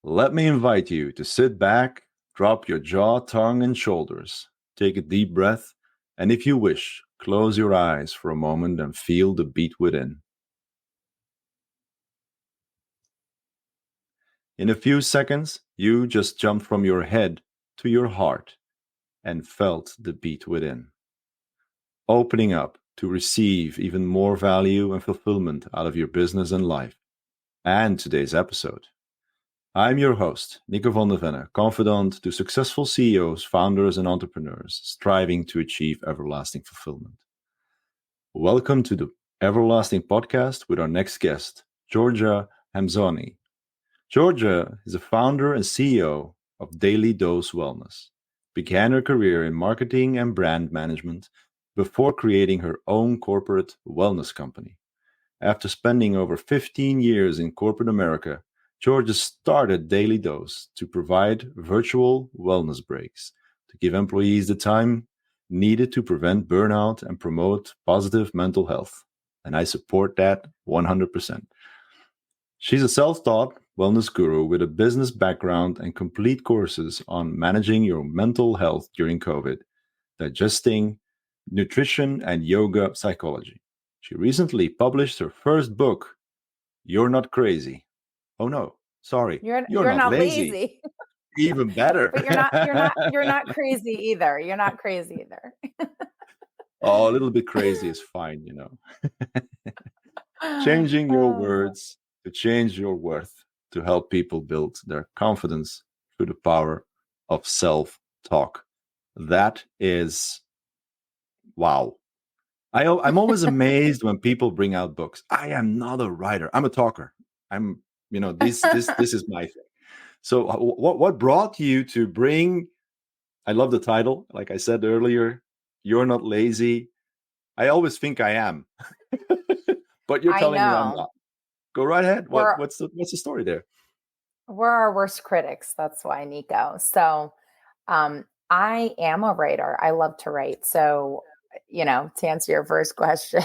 Let me invite you to sit back, drop your jaw, tongue, and shoulders, take a deep breath, and if you wish, close your eyes for a moment and feel the beat within. In a few seconds, you just jumped from your head to your heart and felt the beat within, opening up to receive even more value and fulfillment out of your business and life. And today's episode. I'm your host, Nico von Novena, confidant to successful CEOs, founders, and entrepreneurs striving to achieve everlasting fulfillment. Welcome to the Everlasting Podcast with our next guest, Georgia Homsany. Georgia is a founder and CEO of Daily Dose Wellness, began her career in marketing and brand management before creating her own corporate wellness company. After spending over 15 years in corporate America, Georgia started Daily Dose to provide virtual wellness breaks to give employees the time needed to prevent burnout and promote positive mental health. And I support that 100%. She's a self-taught wellness guru with a business background and complete courses on managing your mental health during COVID, digesting, nutrition, and yoga psychology. She recently published her first book, You're Not Crazy. Oh no, sorry. You're You're not not lazy. lazy. Even better. But you're not crazy either. You're not crazy either. Oh, a little bit crazy is fine, Changing your words to change your worth to help people build their confidence through the power of self-talk. That is wow. I'm always amazed when people bring out books. I am not a writer. I'm a talker. This is my thing. So what brought you to bring, I love the title, like I said earlier, You're Not Lazy. I always think I am. But you're I telling me I'm know. not. Go right ahead. We're What's the story there? we're our worst critics. That's why, Nico. So I am a writer. I love to write. So, to answer your first question,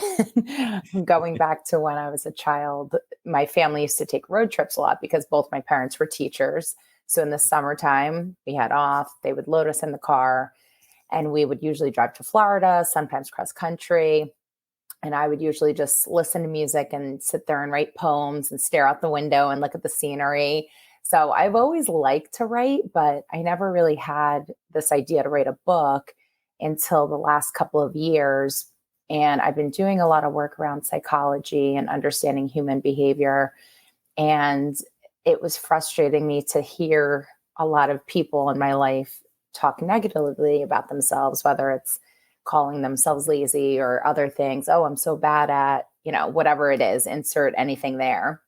going back to when I was a child, my family used to take road trips a lot because both my parents were teachers. So in the summertime, we had off, they would load us in the car and we would usually drive to Florida, sometimes cross country. And I would usually just listen to music and sit there and write poems and stare out the window and look at the scenery. So I've always liked to write, but I never really had this idea to write a book until the last couple of years. And I've been doing a lot of work around psychology and understanding human behavior. And it was frustrating me to hear a lot of people in my life talk negatively about themselves, whether it's calling themselves lazy or other things. Oh, I'm so bad at, whatever it is, insert anything there.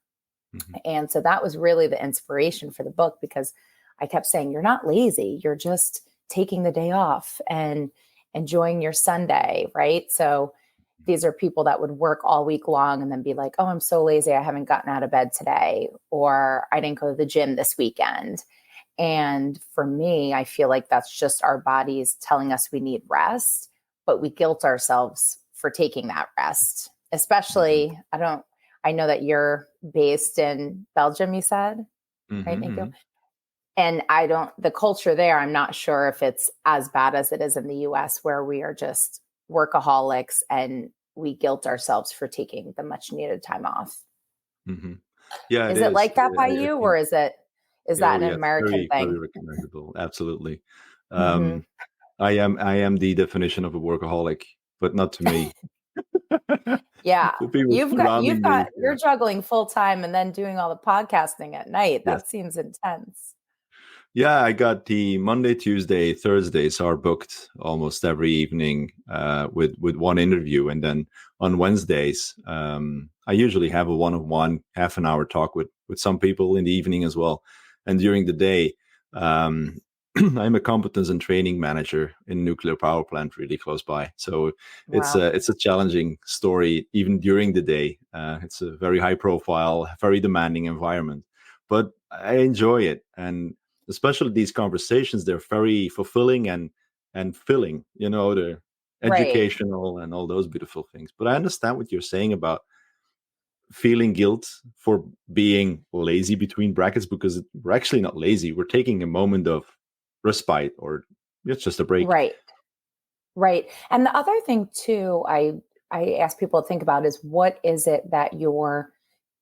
Mm-hmm. And so that was really the inspiration for the book because I kept saying, you're not lazy. You're just taking the day off and enjoying your Sunday, right? So these are people that would work all week long and then be like, oh, I'm so lazy. I haven't gotten out of bed today, or I didn't go to the gym this weekend. And for me, I feel like that's just our bodies telling us we need rest, but we guilt ourselves for taking that rest. Especially, I know that you're based in Belgium, you said, right, Nico? Mm-hmm. And the culture there, I'm not sure if it's as bad as it is in the US, where we are just workaholics and we guilt ourselves for taking the much needed time off. Mm-hmm. Yeah, is it like that by you, or is that an American thing? Very recognizable. Absolutely. Mm-hmm. I am the definition of a workaholic, but not to me. Yeah, you're juggling full time and then doing all the podcasting at night. That yes. Seems intense. Yeah, I got the Monday, Tuesday, Thursdays are booked almost every evening with one interview, and then on Wednesdays I usually have a one-on-one half an hour talk with some people in the evening as well. And during the day, I'm a competence and training manager in a nuclear power plant really close by. So wow. It's a challenging story even during the day. It's a very high profile, very demanding environment, but I enjoy it. And especially these conversations, they're very fulfilling and filling, they're educational and all those beautiful things. But I understand what you're saying about feeling guilt for being lazy between brackets, because we're actually not lazy. We're taking a moment of respite, or it's just a break. Right. Right. And the other thing too, I ask people to think about is, what is it that you're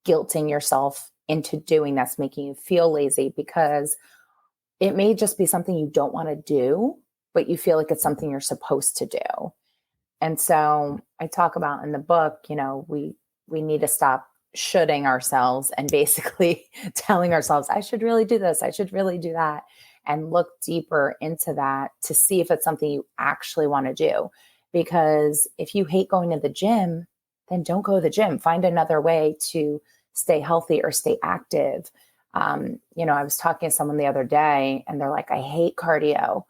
guilting yourself into doing that's making you feel lazy? Because it may just be something you don't want to do, but you feel like it's something you're supposed to do. And so I talk about in the book, we need to stop shoulding ourselves and basically telling ourselves, I should really do this, I should really do that, and look deeper into that to see if it's something you actually want to do. Because if you hate going to the gym, then don't go to the gym. Find another way to stay healthy or stay active. I was talking to someone the other day and they're like, I hate cardio,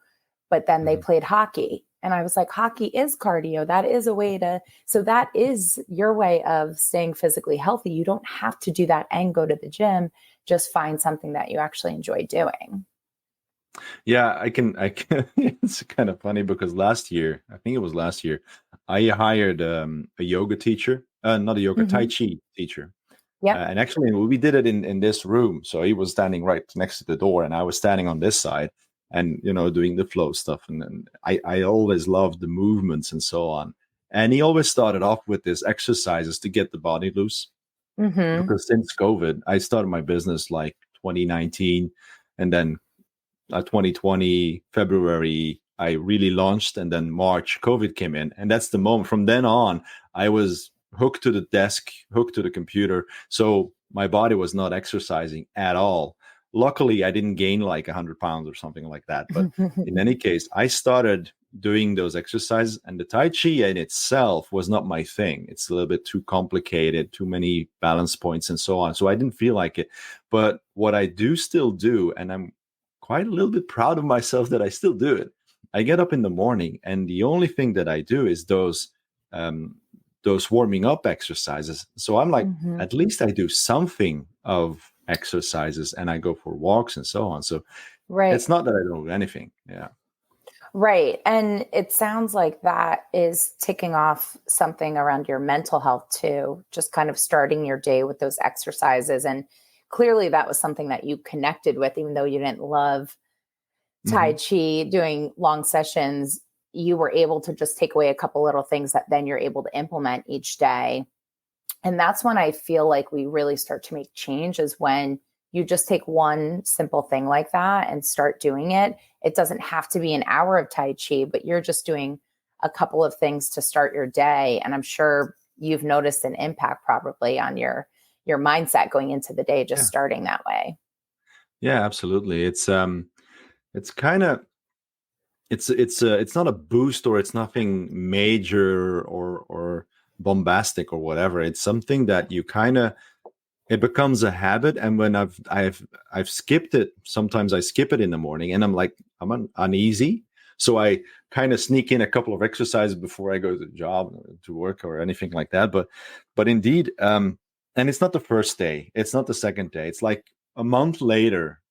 but then they played hockey. And I was like, hockey is cardio. That is a way so that is your way of staying physically healthy. You don't have to do that and go to the gym. Just find something that you actually enjoy doing. Yeah, I can. It's kind of funny because last year, I think it was last year, I hired a yoga teacher, not a yoga, Tai Mm-hmm. Chi teacher. Yep. And actually, we did it in this room. So he was standing right next to the door, and I was standing on this side, and doing the flow stuff. And then I always loved the movements and so on. And he always started off with this exercises to get the body loose. Mm-hmm. Because since COVID, I started my business like 2019, and then 2020 February I really launched, and then March COVID came in, and that's the moment. From then on, I was hooked to the desk, hooked to the computer, so my body was not exercising at all. Luckily, I didn't gain like 100 pounds or something like that, but in any case, I started doing those exercises, and the Tai Chi in itself was not my thing. It's a little bit too complicated, too many balance points and so on, so I didn't feel like it. But what I do still do, and I'm quite a little bit proud of myself that I still do it. I get up in the morning, and the only thing that I do is those warming up exercises. So I'm like, Mm-hmm. at least I do something of exercises, and I go for walks and so on. So Right. it's not that I don't do anything. Yeah. Right. And it sounds like that is ticking off something around your mental health too, just kind of starting your day with those exercises. And clearly that was something that you connected with, even though you didn't love Tai Mm-hmm. Chi, doing long sessions. You were able to just take away a couple little things that then you're able to implement each day. And that's when I feel like we really start to make change, is when you just take one simple thing like that and start doing it. It doesn't have to be an hour of Tai Chi, but you're just doing a couple of things to start your day. And I'm sure you've noticed an impact probably on your mindset going into the day, just Yeah. starting that way. Yeah, absolutely. It's kind of it's not a boost, or it's nothing major or bombastic or whatever. It's something that you kind of, it becomes a habit. And when I've skipped it, sometimes I skip it in the morning, and I'm like, uneasy, so I kind of sneak in a couple of exercises before I go to the job, to work, or anything like that. But indeed, and it's not the first day, it's not the second day, it's like a month later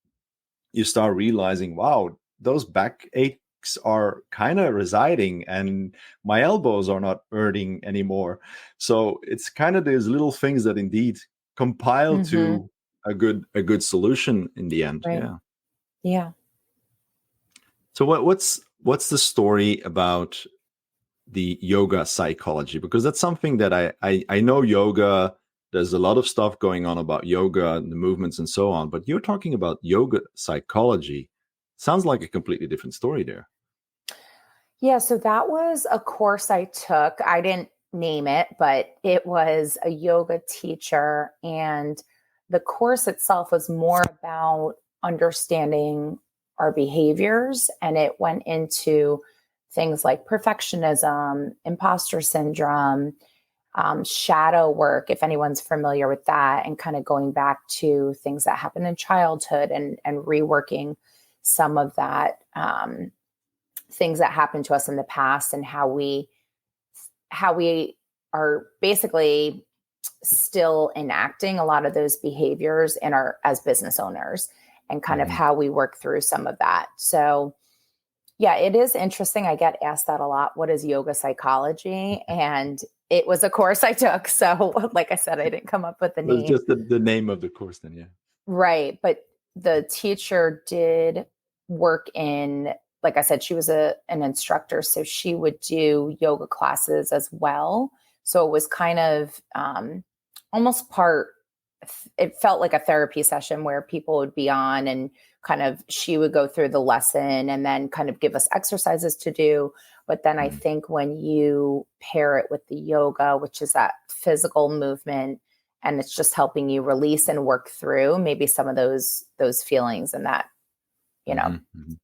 you start realizing, wow, those back aches are kind of residing, and my elbows are not hurting anymore. So it's kind of these little things that indeed compile Mm-hmm. to a good solution in the end. Right. Yeah. Yeah. So what's the story about the yoga psychology? Because that's something that I know yoga. There's a lot of stuff going on about yoga, the movements and so on, but you're talking about yoga psychology. Sounds like a completely different story there. Yeah, so that was a course I took. I didn't name it, but it was a yoga teacher. And the course itself was more about understanding our behaviors. And it went into things like perfectionism, imposter syndrome, shadow work, if anyone's familiar with that, and kind of going back to things that happened in childhood and reworking some of that. Things that happened to us in the past, and how we are basically still enacting a lot of those behaviors in our as business owners, and kind of Mhm. how we work through some of that. So yeah, it is interesting. I get asked that a lot. What is yoga psychology? And it was a course I took. So, like I said, I didn't come up with the It's name. just the name of the course then, yeah. Right. But the teacher did work in, like I said, she was an instructor. So she would do yoga classes as well. So it was kind of almost it felt like a therapy session where people would be on and kind of she would go through the lesson and then kind of give us exercises to do. But then I Mhm. think when you pair it with the yoga, which is that physical movement, and it's just helping you release and work through maybe some of those feelings and that, you know, Mhm. Mhm.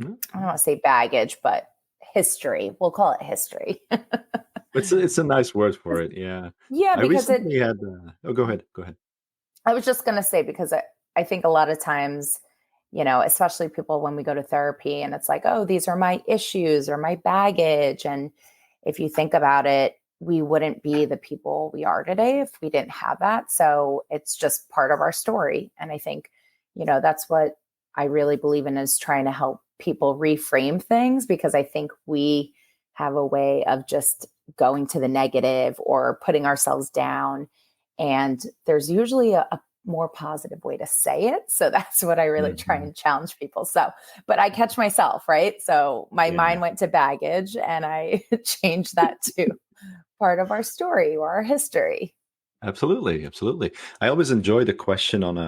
I don't Mhm. want to say baggage, but history. We'll call it history. It's a nice word for it, yeah. Yeah, I because recently had, oh, go ahead. I was just going to say, because I think a lot of times, especially people when we go to therapy and it's like, oh, these are my issues or my baggage. And if you think about it, we wouldn't be the people we are today if we didn't have that. So it's just part of our story. And I think, that's what I really believe in, is trying to help people reframe things, because I think we have a way of just going to the negative or putting ourselves down. And there's usually a more positive way to say it. So that's what I really try Mhm. and challenge people. So, but I catch myself, right? So my mind Yeah. went to baggage and I changed that to part of our story or our history. Absolutely, absolutely. I always enjoy the question on.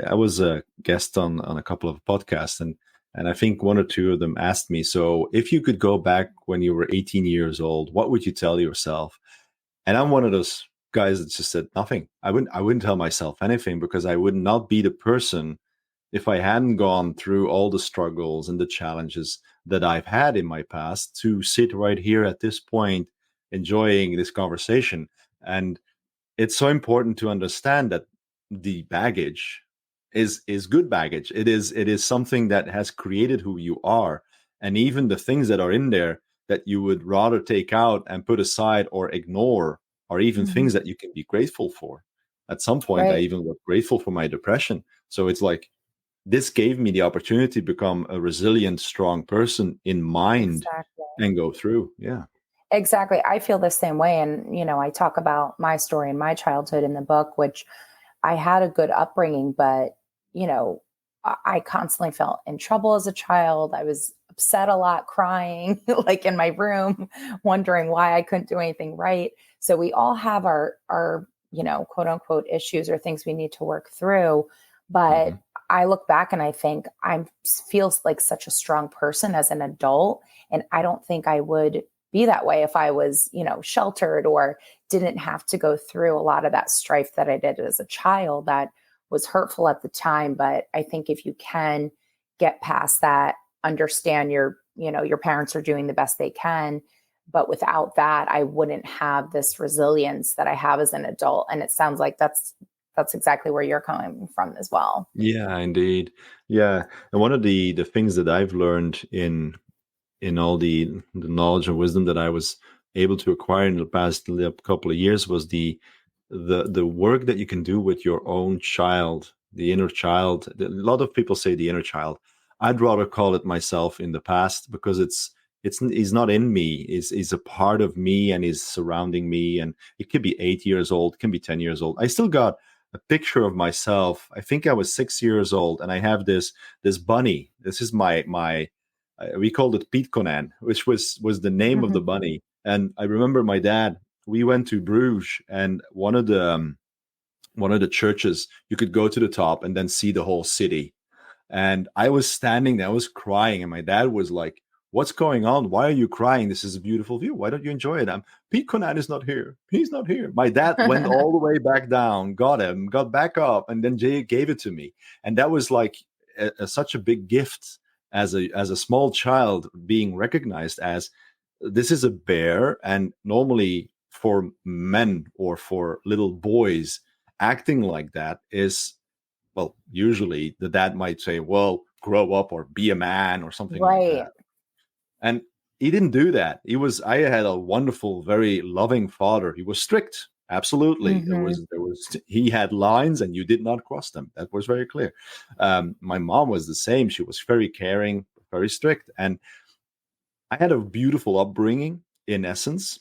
I was a guest on a couple of podcasts, and I think one or two of them asked me. So, if you could go back when you were 18 years old, what would you tell yourself? And I'm one of those guys that just said nothing. I wouldn't tell myself anything, because I would not be the person if I hadn't gone through all the struggles and the challenges that I've had in my past to sit right here at this point, enjoying this conversation. And it's so important to understand that the baggage is good baggage. It is something that has created who you are, and even the things that are in there that you would rather take out and put aside or ignore are even Mhm. things that you can be grateful for. At some point I Right. even was grateful for my depression. So it's like, this gave me the opportunity to become a resilient, strong person in mind Exactly. and go through. Yeah. Exactly. I feel the same way. And, I talk about my story and my childhood in the book, which I had a good upbringing, but, you know, I constantly felt in trouble as a child. I was upset a lot, crying like in my room, wondering why I couldn't do anything right. So we all have our, quote unquote issues or things we need to work through. But Hmm. I look back and I think I feels like such a strong person as an adult. And I don't think I would be that way if I was, sheltered or didn't have to go through a lot of that strife that I did as a child that was hurtful at the time. But I think if you can get past that, understand your parents are doing the best they can. But without that, I wouldn't have this resilience that I have as an adult. And it sounds like that's exactly where you're coming from as well. Yeah, indeed. Yeah. And one of the things that I've learned in all the knowledge and wisdom that I was able to acquire in the past couple of years was the work that you can do with your own child, the inner child. A lot of people say the inner child. I'd rather call it myself in the past, because he's not in me. Is a part of me and is surrounding me. And it could be 8 years old, it can be 10 years old. I still got a picture of myself. I think I was 6 years old, and I have this bunny. This is my we called it Pete Conan, which was the name of the bunny. And I remember my dad. We went to Bruges, and one of the churches, you could go to the top and then see the whole city. And I was standing there, I was crying, and my dad was like, "What's going on? Why are you crying? This is a beautiful view. Why don't you enjoy it?" Pete Conan is not here. He's not here. My dad went all the way back down, got him, got back up, and then Jay gave it to me. And that was like such a big gift as a small child, being recognized as this is a bear. And normally for men or for little boys, acting like that is, well, usually the dad might say, well, grow up or be a man or something like Right. that. And he didn't do that. I had a wonderful, very loving father. He was strict. Absolutely. Hmm. He had lines and you did not cross them. That was very clear. My mom was the same. She was very caring, very strict. And I had a beautiful upbringing in essence.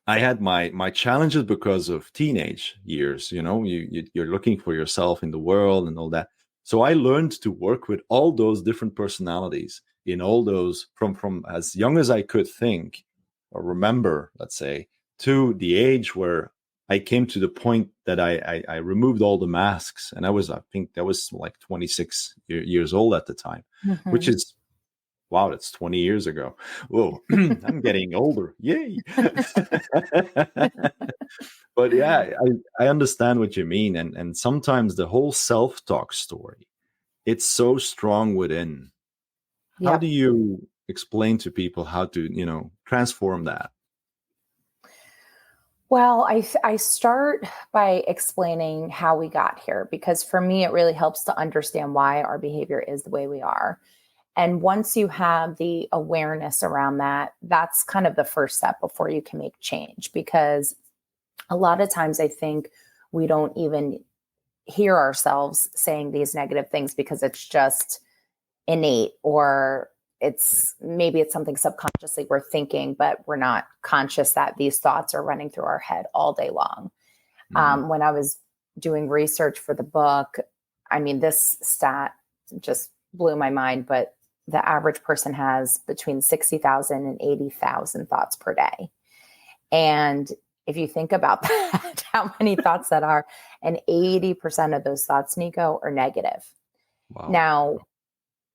I had my challenges because of teenage years. You're looking for yourself in the world and all that. So I learned to work with all those different personalities in all those from as young as I could think or remember, let's say, to the age where I came to the point that I removed all the masks, and I think that was like 26 years old at the time, which Mhm. is wow, that's 20 years ago. Whoa, I'm getting older. Yay. But yeah, I understand what you mean. And sometimes the whole self-talk story, it's so strong within. How do Yep. you explain to people how to, transform that? Well, I start by explaining how we got here because for me, it really helps to understand why our behavior is the way we are. And once you have the awareness around that, that's kind of the first step before you can make change. Because a lot of times I think we don't even hear ourselves saying these negative things because it's just innate, or maybe it's something subconsciously we're thinking, but we're not conscious that these thoughts are running through our head all day long. Hmm. When I was doing research for the book, I mean, this stat just blew my mind, but the average person has between 60,000 and 80,000 thoughts per day. And if you think about that, how many thoughts that are, and 80% of those thoughts, Nico, are negative. Wow. Now,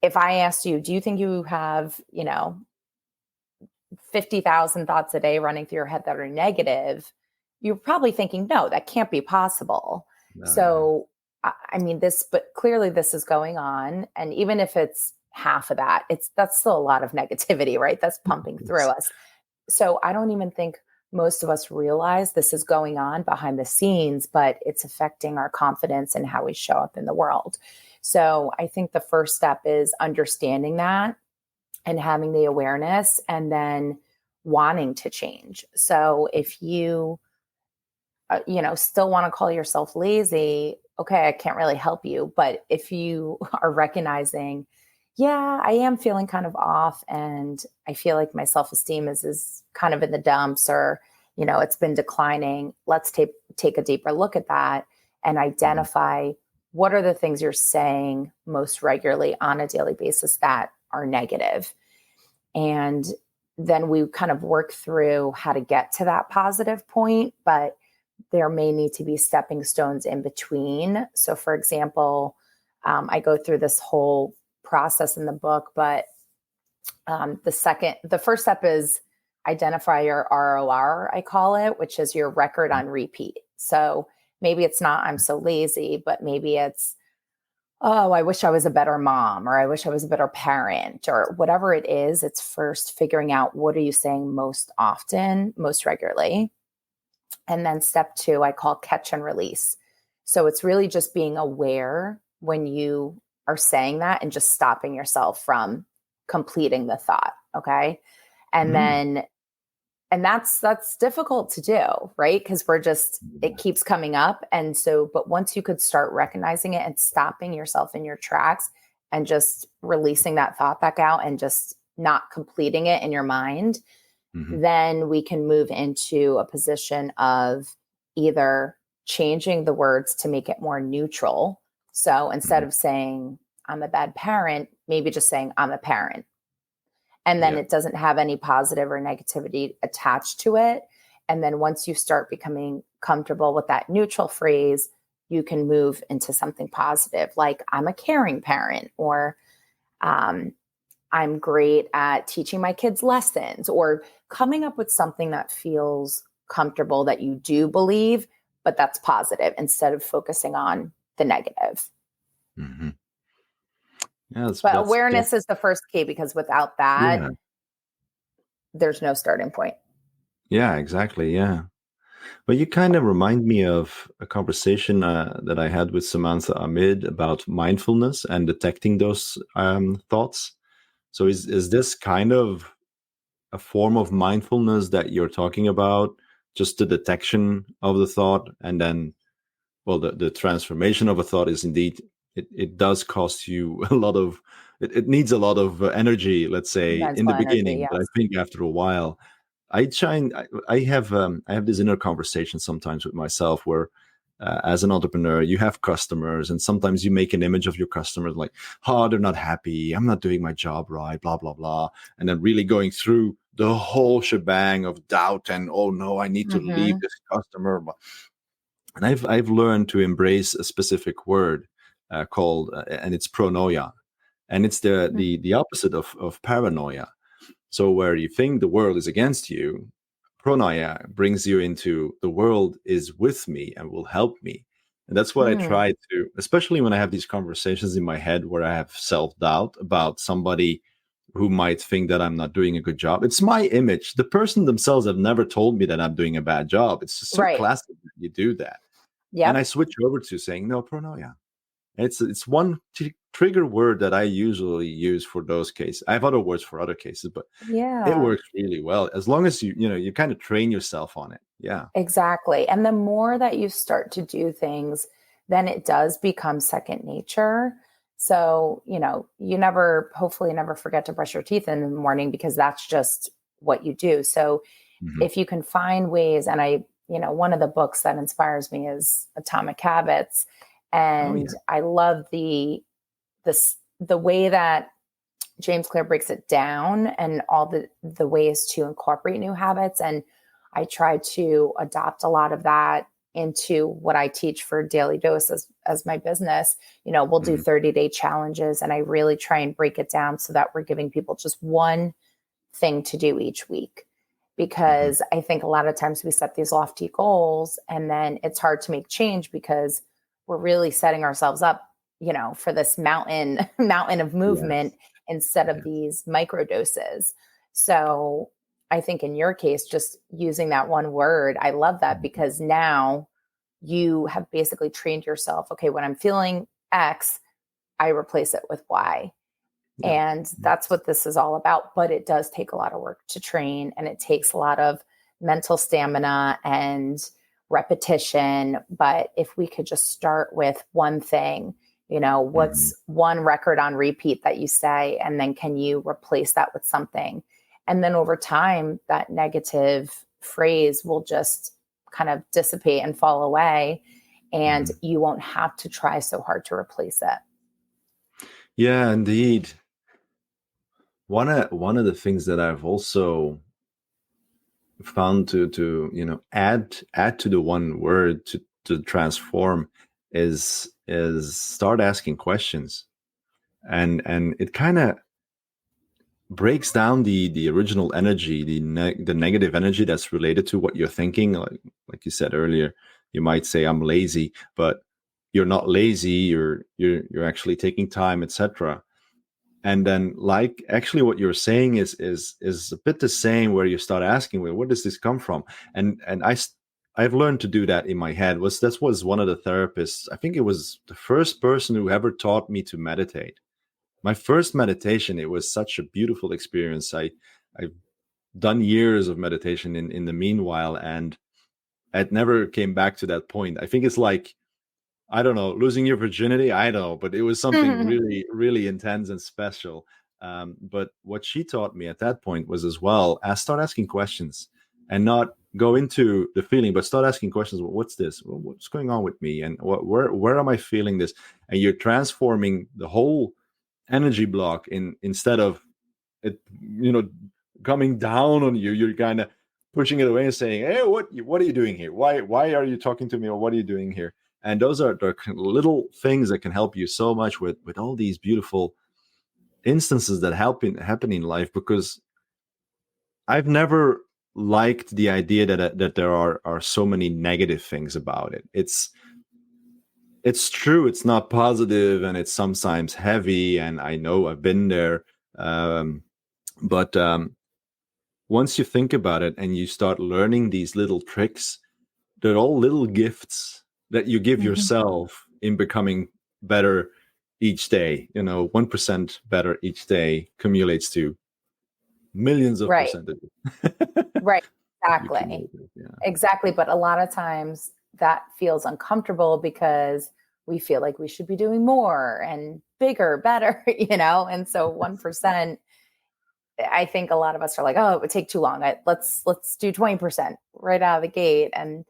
if I asked you, do you think you have, 50,000 thoughts a day running through your head that are negative? You're probably thinking, no, that can't be possible. No, yeah. So, I mean, but clearly this is going on. And even if it's half of that, that's still a lot of negativity, right? That's pumping through It's- us. So I don't even think most of us realize this is going on behind the scenes, but it's affecting our confidence and how we show up in the world. So I think the first step is understanding that and having the awareness and then wanting to change. So if you still want to call yourself lazy, okay, I can't really help you. But if you are recognizing, yeah, I am feeling kind of off and I feel like my self-esteem is kind of in the dumps, or, it's been declining. Let's take a deeper look at that and Mhm. identify what are the things you're saying most regularly on a daily basis that are negative. And then we kind of work through how to get to that positive point, but there may need to be stepping stones in between. So, for example, I go through this whole process in the book, but the first step is identify your ROR, I call it, which is your record on repeat. So maybe it's not I'm so lazy, but maybe it's, oh, I wish I was a better mom, or I wish I was a better parent, or whatever it is. It's first figuring out what are you saying most often, most regularly. And then step two, I call catch and release. So it's really just being aware when you are saying that and just stopping yourself from completing the thought. Okay. And Mhm. then, and that's difficult to do, right? Because it keeps coming up. And so, but once you could start recognizing it and stopping yourself in your tracks and just releasing that thought back out and just not completing it in your mind, Mhm. then we can move into a position of either changing the words to make it more neutral. So instead Mhm. of saying, I'm a bad parent, maybe just saying, I'm a parent. And then Yeah. it doesn't have any positive or negativity attached to it. And then once you start becoming comfortable with that neutral phrase, you can move into something positive, like I'm a caring parent, or um, I'm great at teaching my kids lessons, or coming up with something that feels comfortable that you do believe, but that's positive instead of focusing on the negative. Mhm. Yeah, But awareness is the first key because without that, yeah. there's no starting point. Yeah, exactly. Yeah. But you kind of remind me of a conversation that I had with Samantha Amid about mindfulness and detecting those thoughts. So is this kind of a form of mindfulness that you're talking about? Just the detection of the thought, and then, well, the transformation of a thought is indeed, it does cost you a lot of, it needs a lot of energy, let's say, in Mental the energy, beginning, but I yes. think after a while, I have this inner conversation sometimes with myself where, as an entrepreneur, you have customers, and sometimes you make an image of your customers like, oh, they're not happy, I'm not doing my job right, blah blah blah, and then really going through the whole shebang of doubt and, oh no, I need to leave Mm-hmm. this customer. And I've learned to embrace a specific word called, and it's pronoia, and it's the opposite of paranoia. So where you think the world is against you, pronoia brings you into the world is with me and will help me. And that's what I Mm-hmm. try to, especially when I have these conversations in my head where I have self-doubt about somebody who might think that I'm not doing a good job. It's my image. The person themselves have never told me that I'm doing a bad job. It's just so Right. classic that you do that. And I Yep. switch over to saying no pronoia. It's one trigger word that I usually use for those cases. I have other words for other cases, but it Yeah. works really well as long as you kind of train yourself on it. Yeah. Exactly. And the more that you start to do things, then it does become second nature. So, you hopefully never forget to brush your teeth in the morning because that's just what you do. So, Hmm. if you can find ways, and one of the books that inspires me is Atomic Habits. Oh And yeah. I love the way that James Clear breaks it down and all the ways to incorporate new habits. And I try to adopt a lot of that into what I teach for Daily Dose as my business. We'll do Hmm. 30-day challenges, and I really try and break it down so that we're giving people just one thing to do each week. Hmm. Because I think a lot of times we set these lofty goals and then it's hard to make change because we're really setting ourselves up, for this mountain of movement Yes. instead of Yeah. these micro doses. So I think in your case, just using that one word, I love that Mhm. because now you have basically trained yourself. Okay, when I'm feeling X, I replace it with Y. Yeah. And that's what this is all about. But it does take a lot of work to train, and it takes a lot of mental stamina and repetition. But if we could just start with one thing, Hmm. what's one record on repeat that you say, and then can you replace that with something? And then over time, that negative phrase will just kind of dissipate and fall away, and Hmm. you won't have to try so hard to replace it. Yeah, indeed. One of the things that I've also found to add to the one word to transform is start asking questions, and it kind of breaks down the original energy, the negative energy that's related to what you're thinking. Like you said earlier, you might say I'm lazy, but you're not lazy. You're actually taking time, etc. And then, like, actually what you're saying is a bit the same, where you start asking, well, where does this come from? And I've learned to do that in my head. That was one of the therapists, I think it was the first person who ever taught me to meditate. My first meditation, it was such a beautiful experience. I've done years of meditation in the meanwhile, and it never came back to that point. I think it's like, I don't know, losing your virginity. I don't know, but it was something really, really intense and special. But what she taught me at that point was, as well, start asking questions and not go into the feeling, but start asking questions. Well, what's this? What's going on with me? And where am I feeling this? And you're transforming the whole energy block instead of it, coming down on you. You're kind of pushing it away and saying, "Hey, what are you doing here? Why are you talking to me, or what are you doing here?" And those are the little things that can help you so much with all these beautiful instances that happen in life. Because I've never liked the idea that there are so many negative things about it. It's true, it's not positive, and it's sometimes heavy, and I know I've been there. um, but once you think about it and you start learning these little tricks, they're all little gifts that you give Mhm. yourself in becoming better each day. 1% better each day accumulates to millions of Right. percentages. Right. If you Exactly. accumulate it, yeah. Exactly. But a lot of times that feels uncomfortable because we feel like we should be doing more and bigger, better, And so 1%, I think a lot of us are like, oh, it would take too long. Let's do 20% right out of the gate. And,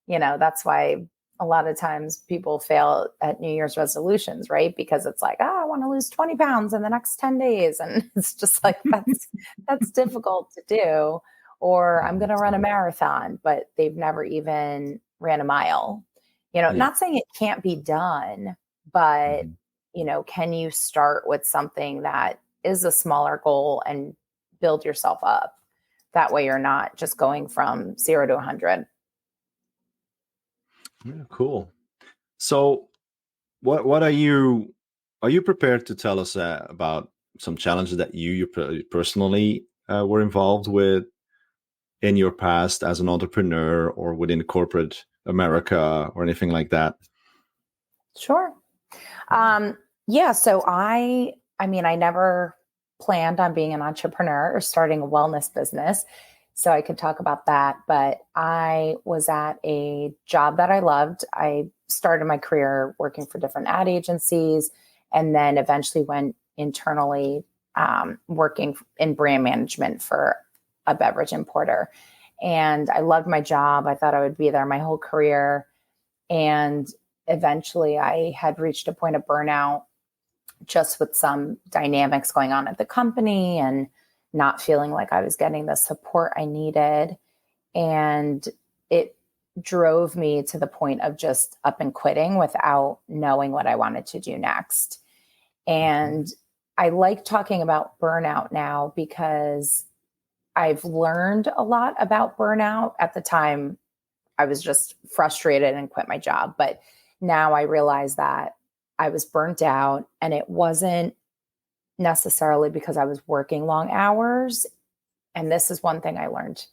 that's why a lot of times people fail at New Year's resolutions, right? Because it's like, I want to lose 20 pounds in the next 10 days. And it's just like, that's difficult to do. Or I'm going to run a marathon, but they've never even ran a mile. Yeah. Not saying it can't be done, but, Mhm. can you start with something that is a smaller goal and build yourself up? That way you're not just going from 0 to 100. Yeah, cool. So, what are you prepared to tell us about some challenges that you personally were involved with in your past as an entrepreneur or within corporate America or anything like that? Sure. Yeah. So I never planned on being an entrepreneur or starting a wellness business. So I could talk about that. But I was at a job that I loved. I started my career working for different ad agencies and then eventually went internally working in brand management for a beverage importer. And I loved my job. I thought I would be there my whole career. And eventually I had reached a point of burnout just with some dynamics going on at the company and not feeling like I was getting the support I needed. And it drove me to the point of just up and quitting without knowing what I wanted to do next. And I like talking about burnout now because I've learned a lot about burnout. At the time, I was just frustrated and quit my job. But now I realize that I was burnt out and it wasn't necessarily because I was working long hours. And this is one thing I learned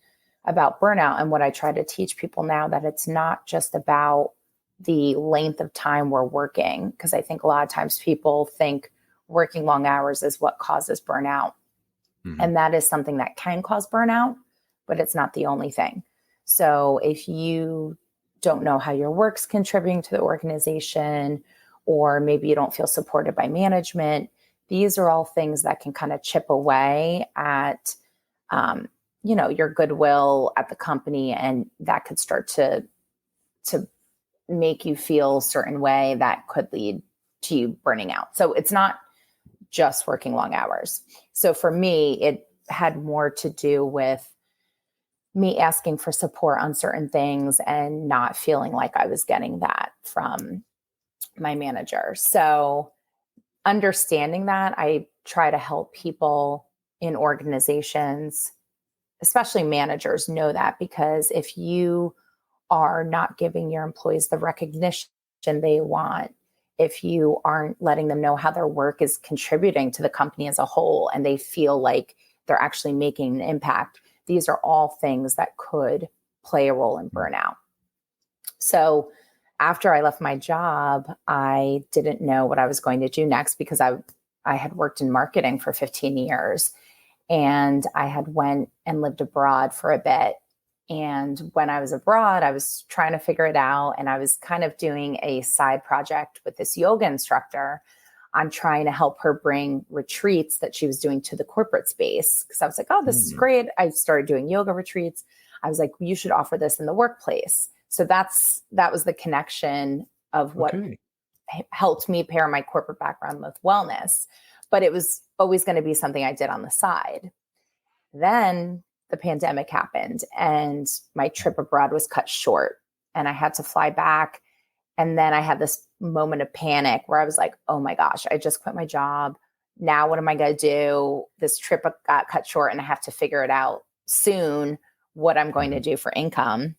about burnout and what I try to teach people now, that it's not just about the length of time we're working. Because I think a lot of times people think working long hours is what causes burnout. Mhm. And that is something that can cause burnout, but it's not the only thing. So if you don't know how your work's contributing to the organization, or maybe you don't feel supported by management, these are all things that can kind of chip away at, your goodwill at the company, and that could start to make you feel a certain way that could lead to you burning out. So it's not just working long hours. So for me, it had more to do with me asking for support on certain things and not feeling like I was getting that from my manager. So understanding that, I try to help people in organizations, especially managers, know that, because if you are not giving your employees the recognition they want, if you aren't letting them know how their work is contributing to the company as a whole and they feel like they're actually making an impact, these are all things that could play a role in burnout. So after I left my job, I didn't know what I was going to do next because I had worked in marketing for 15 years and I had went and lived abroad for a bit. And when I was abroad, I was trying to figure it out. And I was kind of doing a side project with this yoga instructor on trying to help her bring retreats that she was doing to the corporate space. Because I was like, oh, this is Mm. great. I started doing yoga retreats. I was like, you should offer this in the workplace. So that was the connection of what Okay. helped me pair my corporate background with wellness. But it was always going to be something I did on the side. Then the pandemic happened and my trip abroad was cut short and I had to fly back. And then I had this moment of panic where I was like, oh my gosh, I just quit my job. Now, what am I going to do? This trip got cut short and I have to figure it out soon what I'm going to Mhm. do for income.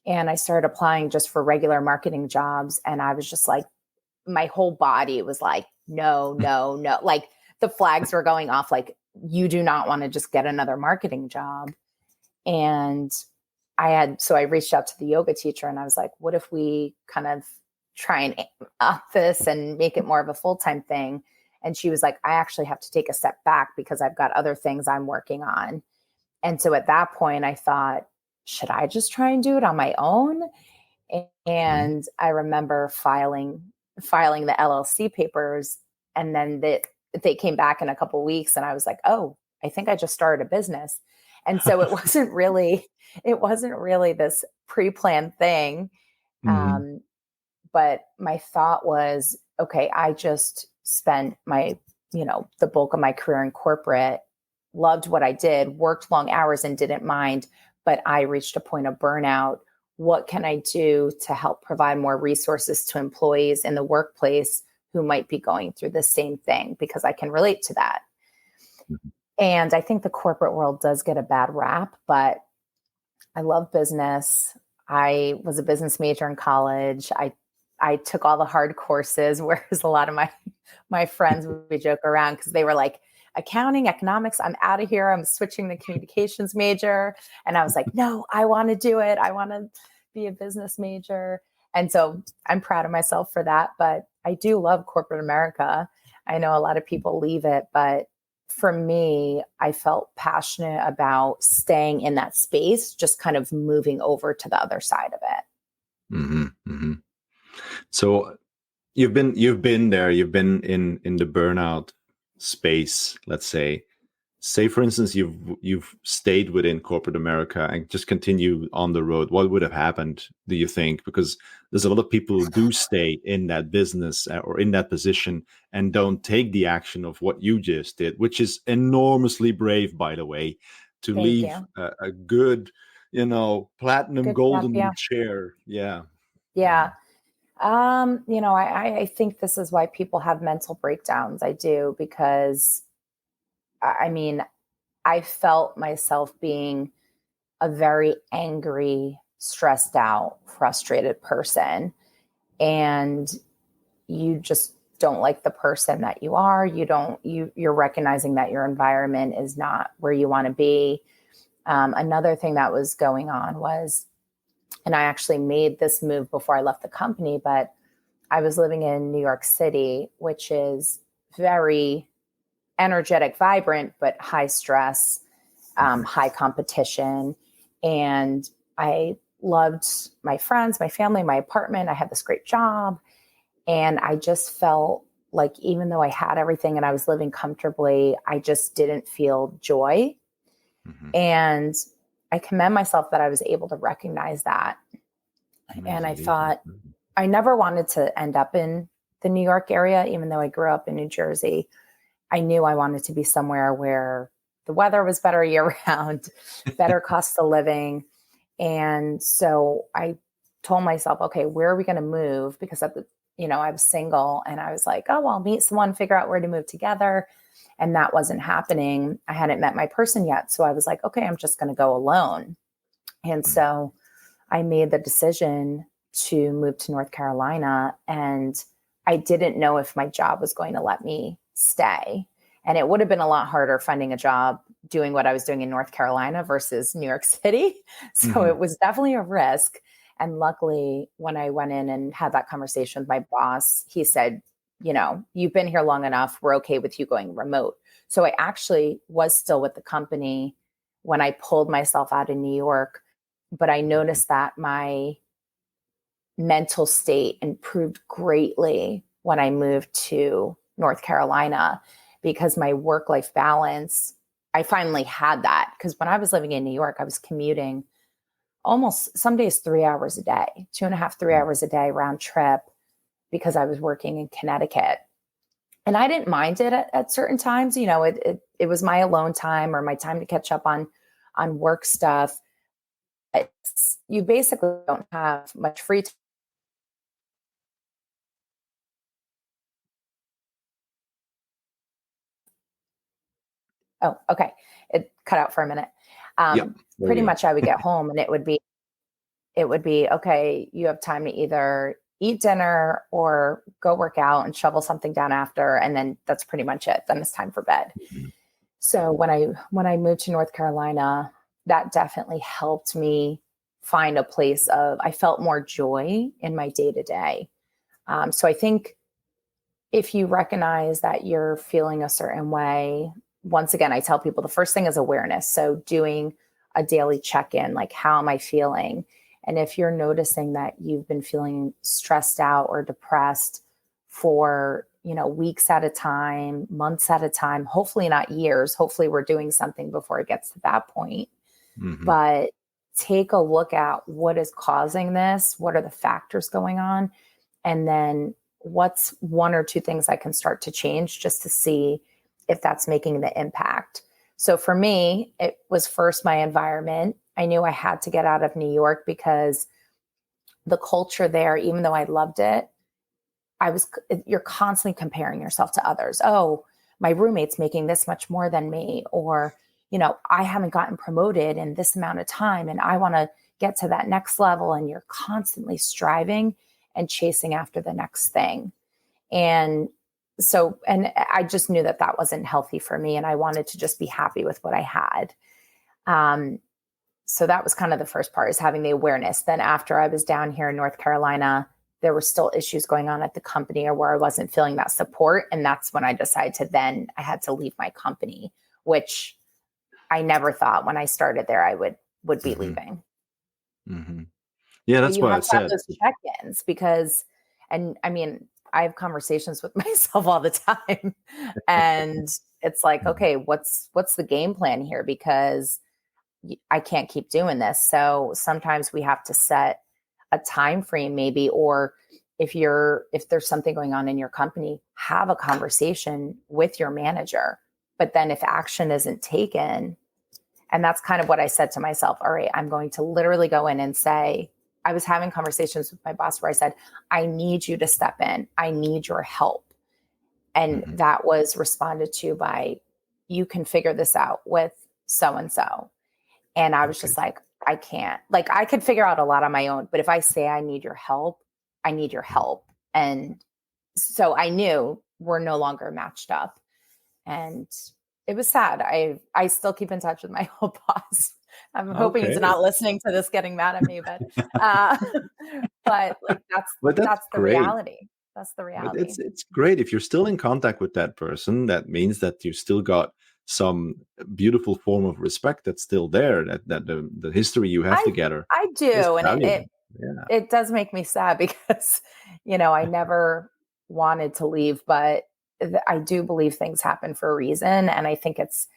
And I started applying just for regular marketing jobs. And I was just like, my whole body was like, no, no, no. Like the flags were going off, like, you do not want to just get another marketing job. And so I reached out to the yoga teacher and I was like, what if we kind of try and up this and make it more of a full-time thing? And she was like, I actually have to take a step back because I've got other things I'm working on. And so at that point, I thought, should I just try and do it on my own? Mhm. And I remember filing the LLC papers, and then they came back in a couple of weeks and I was like, oh, I think I just started a business. And so it wasn't really this pre-planned thing. Hmm. But my thought was, okay, I just spent the bulk of my career in corporate, loved what I did, worked long hours and didn't mind, but I reached a point of burnout. What can I do to help provide more resources to employees in the workplace who might be going through the same thing? Because I can relate to that. And I think the corporate world does get a bad rap, but I love business. I was a business major in college. I took all the hard courses, whereas a lot of my friends would joke around because they were like, accounting, economics, I'm out of here. I'm switching to communications major. And I was like, no, I want to do it. I want to be a business major. And so I'm proud of myself for that. But I do love corporate America. I know a lot of people leave it, but for me, I felt passionate about staying in that space, just kind of moving over to the other side of it. Hmm. Hmm. So you've been there. You've been in the burnout space. Let's say for instance you've stayed within corporate America and just continue on the road. What would have happened, do you think? Because there's a lot of people who do stay in that business or in that position and don't take the action of what you just did, which is enormously brave, by the way, to Thank leave you. a good, platinum Good job. golden Yeah. chair. Yeah. Yeah. Yeah. I think this is why people have mental breakdowns. I do, because I mean, I felt myself being a very angry, stressed out, frustrated person. And you just don't like the person that you are. You're recognizing that your environment is not where you want to be. Another thing that was going on was, and I actually made this move before I left the company, but I was living in New York City, which is very energetic, vibrant, but high stress, high competition. And I loved my friends, my family, my apartment. I had this great job. And I just felt like even though I had everything and I was living comfortably, I just didn't feel joy. Hmm. And I commend myself that I was able to recognize that. And I Amazing. thought, I never wanted to end up in the New York area, even though I grew up in New Jersey. I knew I wanted to be somewhere where the weather was better year round, better cost of living. And so I told myself, okay, where are we going to move? Because I was single and I was like, oh, I'll meet someone, figure out where to move together. And that wasn't happening. I hadn't met my person yet. So I was like, okay, I'm just going to go alone. And so I made the decision to move to North Carolina, and I didn't know if my job was going to let me stay. And it would have been a lot harder finding a job doing what I was doing in North Carolina versus New York City. So Hmm. it was definitely a risk. And luckily, when I went in and had that conversation with my boss, he said, you've been here long enough. We're okay with you going remote. So I actually was still with the company when I pulled myself out of New York. But I noticed that my mental state improved greatly when I moved to North Carolina, because my work-life balance, I finally had that. Because when I was living in New York, I was commuting almost some days 3 hours a day, 2.5, 3 hours a day round trip, because I was working in Connecticut. And I didn't mind it at certain times. It was my alone time or my time to catch up on work stuff. You basically don't have much free time. Oh, okay. It cut out for a minute. Yeah. There Pretty you much I would get home and it would be, okay, you have time to either eat dinner or go work out and shovel something down after. And then that's pretty much it. Then it's time for bed. go. So when I moved to North Carolina, that definitely helped me find a place of, I felt more joy in my day to day. So I think if you recognize that you're feeling a certain way, once again, I tell people the first thing is awareness. So doing a daily check-in, like, how am I feeling? And if you're noticing that you've been feeling stressed out or depressed for, weeks at a time, months at a time, hopefully not years. Hopefully we're doing something before it gets to that point. Hmm. But take a look at what is causing this. What are the factors going on? And then what's one or two things I can start to change just to see if that's making the impact. So for me, it was first my environment. I knew I had to get out of New York because the culture there, even though I loved it, you're constantly comparing yourself to others. Oh, my roommate's making this much more than me, or, I haven't gotten promoted in this amount of time and I want to get to that next level. And you're constantly striving and chasing after the next thing. And and I just knew that that wasn't healthy for me. And I wanted to just be happy with what I had. So that was kind of the first part, is having the awareness. Then after I was down here in North Carolina, there were still issues going on at the company or where I wasn't feeling that support. And that's when I decided I had to leave my company, which I never thought when I started there I would be Hmm. leaving. Hmm. Yeah, But that's you what I have to have said. those check-ins because, and I mean, I have conversations with myself all the time. And it's like, Mhm. okay, what's the game plan here? Because I can't keep doing this. So sometimes we have to set a time frame maybe, or if there's something going on in your company, have a conversation with your manager. But then if action isn't taken, and that's kind of what I said to myself, all right, I'm going to literally go in and say, I was having conversations with my boss where I said, I need you to step in. I need your help. And Mhm. that was responded to by, you can figure this out with so and so. And I was Okay. just like, I can't. Like, I could figure out a lot on my own, but if I say I need your help, I need your help. And so I knew we're no longer matched up. And it was sad. I still keep in touch with my old boss. I'm hoping he's Okay. not listening to this, getting mad at me, uh, but like But that's that's the great. reality. That's the But reality. it's great if you're still in contact with that person. That means that you still got some beautiful form of respect that's still there. That the history you have I together I is do, and valuable. Yeah. it does make me sad because I never wanted to leave, but I do believe things happen for a reason, and I think it's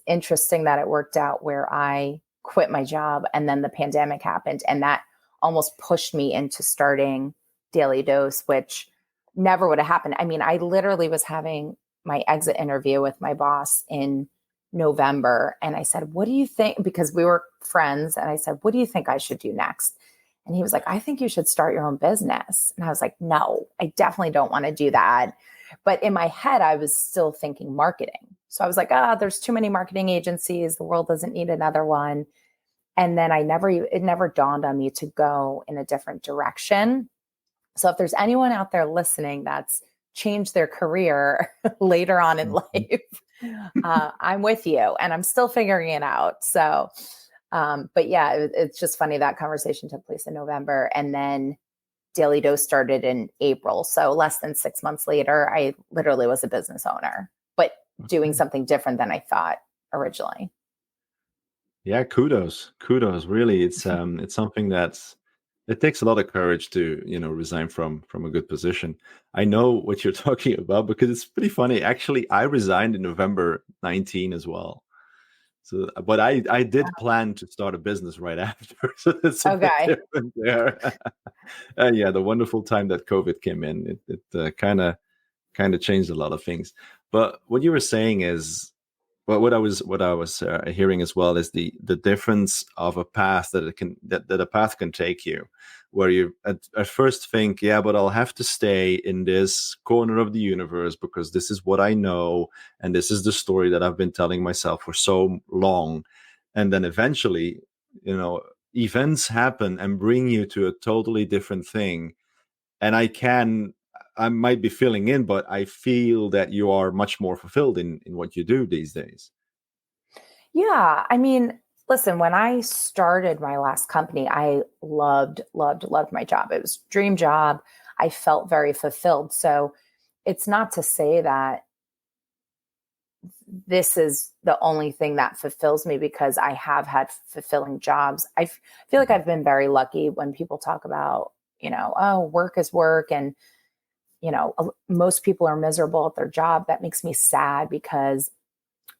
interesting that it worked out where I quit my job and then the pandemic happened, and that almost pushed me into starting Daily Dose, which never would have happened. I mean, I literally was having my exit interview with my boss in November. And I said, what do you think? Because we were friends. And I said, what do you think I should do next? And he was like, I think you should start your own business. And I was like, no, I definitely don't want to do that. But in my head, I was still thinking marketing. So I was like, there's too many marketing agencies. The world doesn't need another one. And then it never dawned on me to go in a different direction. So if there's anyone out there listening that's changed their career later on in Mhm. life, I'm with you and I'm still figuring it out. So, but yeah, it's just funny that conversation took place in November and then Daily Dose started in April. So less than 6 months later, I literally was a business owner, but doing Okay. something different than I thought originally. Yeah, kudos. Really, it's something that's it takes a lot of courage to resign from a good position. I know what you're talking about because it's pretty funny. Actually, I resigned in November 19 as well. So, but I did plan to start a business right after, so that's a bit Okay. different there. Yeah, the wonderful time that COVID came in, it kind of changed a lot of things. But what you were saying is, well, what I was hearing as well is the difference of a path that a path can take you, where you at first think, yeah, but I'll have to stay in this corner of the universe because this is what I know and this is the story that I've been telling myself for so long, and then eventually, you know, events happen and bring you to a totally different thing, and I might be filling in, but I feel that you are much more fulfilled in what you do these days. Yeah. I mean, listen, when I started my last company, I loved my job. It was a dream job. I felt very fulfilled. So it's not to say that this is the only thing that fulfills me because I have had fulfilling jobs. Feel like Mhm. I've been very lucky when people talk about, oh, work is work. And most people are miserable at their job. That makes me sad because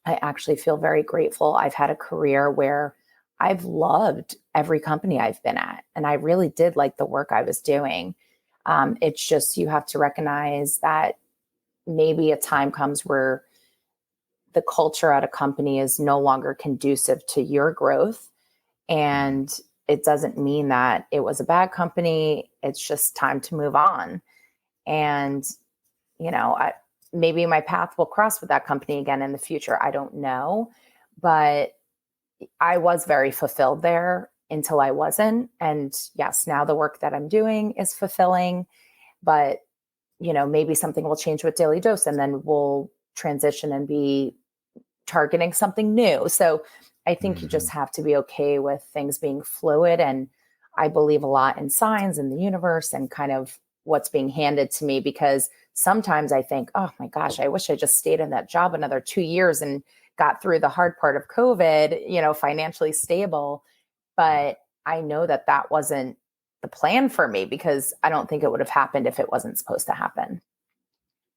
I actually feel very grateful. I've had a career where I've loved every company I've been at, and I really did like the work I was doing. It's just, you have to recognize that maybe a time comes where the culture at a company is no longer conducive to your growth. And it doesn't mean that it was a bad company. It's just time to move on. And, maybe my path will cross with that company again in the future. I don't know. But I was very fulfilled there until I wasn't. And yes, now the work that I'm doing is fulfilling. But, maybe something will change with Daily Dose, and then we'll transition and be targeting something new. So I think you just have to be okay with things being fluid. And I believe a lot in signs in the universe and kind of what's being handed to me, because sometimes I think, oh my gosh, I wish I just stayed in that job another 2 years and got through the hard part of COVID, financially stable. But I know that that wasn't the plan for me, because I don't think it would have happened if it wasn't supposed to happen.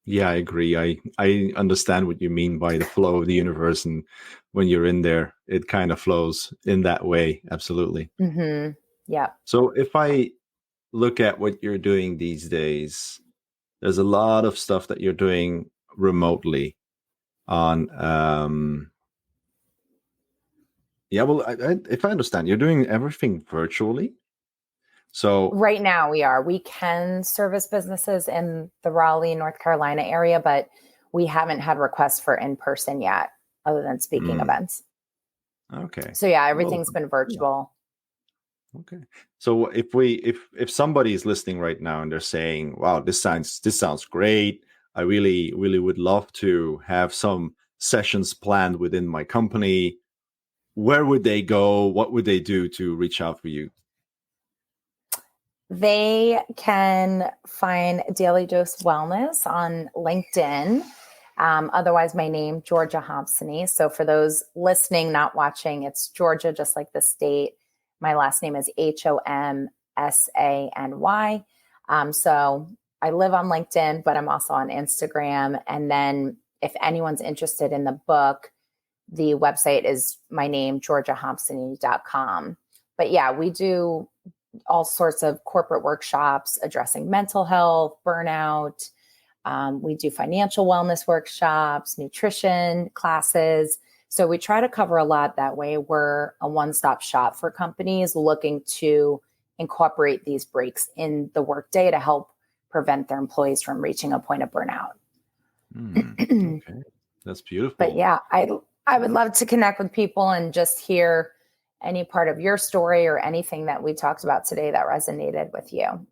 Yeah, I agree. I understand what you mean by the flow of the universe. And when you're in there, it kind of flows in that way. Absolutely. Mm-hmm. Yeah. So if I look at what you're doing these days, there's a lot of stuff that you're doing remotely on. If I understand, you're doing everything virtually. So right now we can service businesses in the Raleigh, North Carolina area, but we haven't had requests for in-person yet, other than speaking events. Okay. So yeah, everything's been virtual. Okay. So if somebody is listening right now and they're saying, wow, this sounds great. I really, really would love to have some sessions planned within my company. Where would they go? What would they do to reach out for you? They can find Daily Dose Wellness on LinkedIn. Otherwise, my name, Georgia Homsany. So for those listening, not watching, it's Georgia, just like the state. My last name is Homsany. So I live on LinkedIn, but I'm also on Instagram. And then if anyone's interested in the book, the website is my name, georgiahomsany.com. But yeah, we do all sorts of corporate workshops addressing mental health, burnout. We do financial wellness workshops, nutrition classes. So we try to cover a lot that way. We're a one-stop shop for companies looking to incorporate these breaks in the workday to help prevent their employees from reaching a point of burnout. Okay, that's beautiful. But yeah, I would love to connect with people and just hear any part of your story or anything that we talked about today that resonated with you.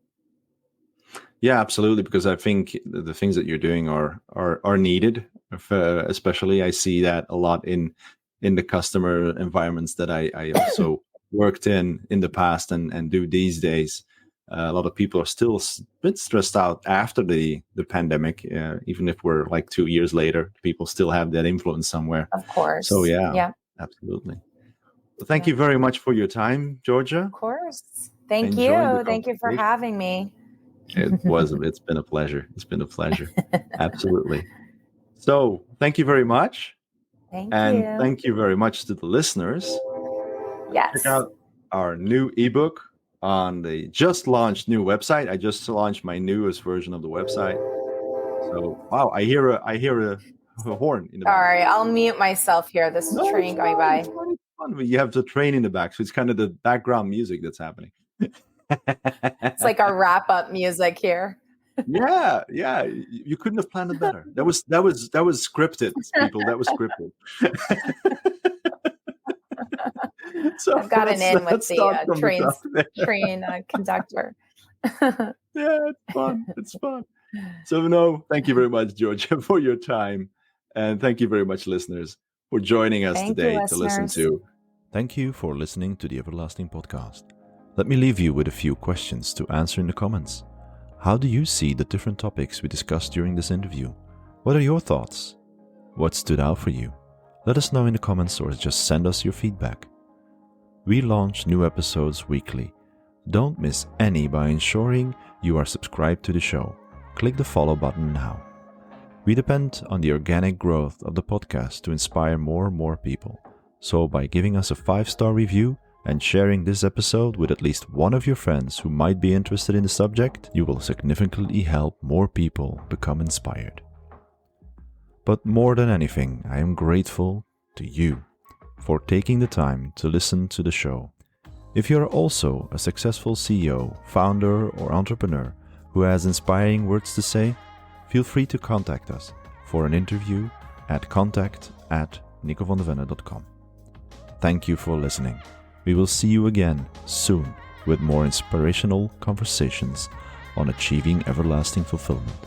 Yeah, absolutely. Because I think the things that you're doing are needed. Especially, I see that a lot in the customer environments that I also worked in the past and do these days. A lot of people are still a bit stressed out after the pandemic. Even if we're like 2 years later, people still have that influence somewhere. Of course. So yeah. Absolutely. Well, thank you very much for your time, Georgia. Of course. Thank you. Thank you for having me. It's been a pleasure. It's been a pleasure. Absolutely. So thank you very much. Thank you. And thank you very much to the listeners. Yes. Check out our new ebook on the just launched new website. I just launched my newest version of the website. So wow, I hear a horn in the back. All right, I'll mute myself here. This is train going by. It's fun. You have the train in the back, so it's kind of the background music that's happening. It's like our wrap-up music here. Yeah. You couldn't have planned it better. That was scripted, people. That was scripted. So I've got an in with the train conductor. Yeah, it's fun. So no, thank you very much, Georgia, for your time. And thank you very much, listeners, for joining us today to listen to. Thank you for listening to the Everlasting Podcast. Let me leave you with a few questions to answer in the comments. How do you see the different topics we discussed during this interview? What are your thoughts? What stood out for you? Let us know in the comments or just send us your feedback. We launch new episodes weekly. Don't miss any by ensuring you are subscribed to the show. click the follow button now. We depend on the organic growth of the podcast to inspire more and more people. So by giving us a 5-star review and sharing this episode with at least one of your friends who might be interested in the subject, you will significantly help more people become inspired. But more than anything, I am grateful to you for taking the time to listen to the show. If you are also a successful CEO, founder, or entrepreneur who has inspiring words to say, feel free to contact us for an interview at contact@nicovonnovena.com. Thank you for listening. We will see you again soon with more inspirational conversations on achieving everlasting fulfillment.